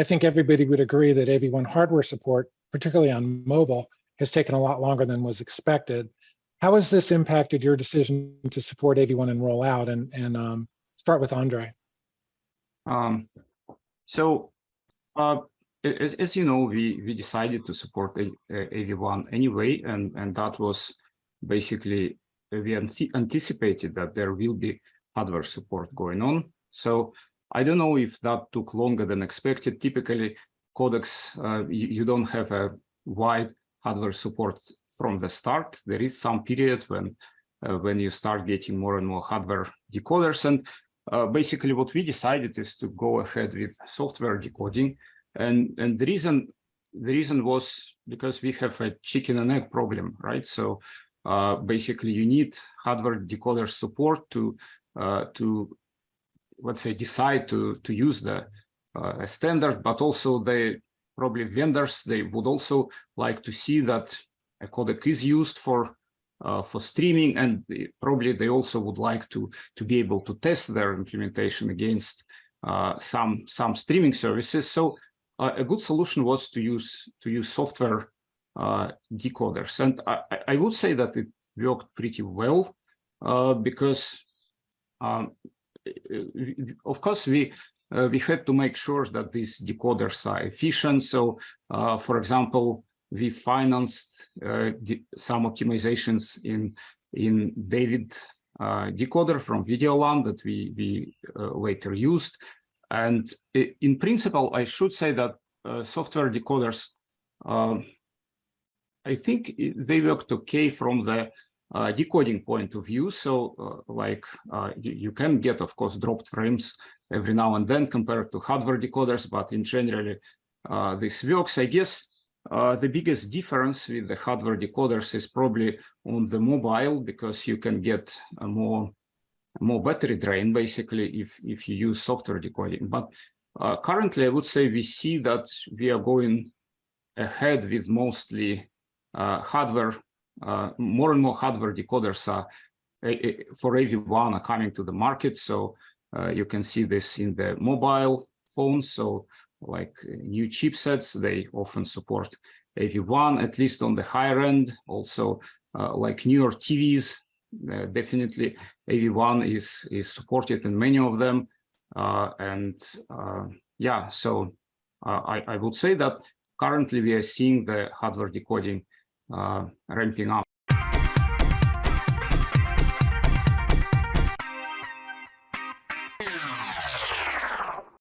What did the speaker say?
I think everybody would agree that AV1 hardware support, particularly on mobile, has taken a lot longer than was expected. How has this impacted your decision to support AV1 and Rollout? And start with Andre. As you know, we decided to support AV1 anyway, and that was basically, we anticipated that there will be hardware support going on. So I don't know if that took longer than expected. Typically, codecs, you don't have a wide hardware support from the start. There is some period when you start getting more and more hardware decoders. And basically what we decided is to go ahead with software decoding. And the reason was because we have a chicken and egg problem, right? So basically you need hardware decoder support to let's say decide to use the standard, but also probably vendors, they would also like to see that a codec is used for streaming, and probably they also would like to be able to test their implementation against some streaming services. So a good solution was to use software decoders, and I would say that it worked pretty well because of course we had to make sure that these decoders are efficient. So for example, we financed some optimizations in David decoder from Videoland that we later used. And in principle, I should say that software decoders, I think they worked okay from the decoding point of view. So you can get, of course, dropped frames every now and then compared to hardware decoders, but in general, this works. I guess the biggest difference with the hardware decoders is probably on the mobile, because you can get a more battery drain, basically, if you use software decoding. But currently, I would say we see that we are going ahead with mostly hardware. More and more hardware decoders are for AV1 are coming to the market. So you can see this in the mobile phones. So like new chipsets, they often support AV1, at least on the higher end. Also, like newer TVs, definitely AV1 is supported in many of them. Yeah, so I would say that currently we are seeing the hardware decoding ramping up.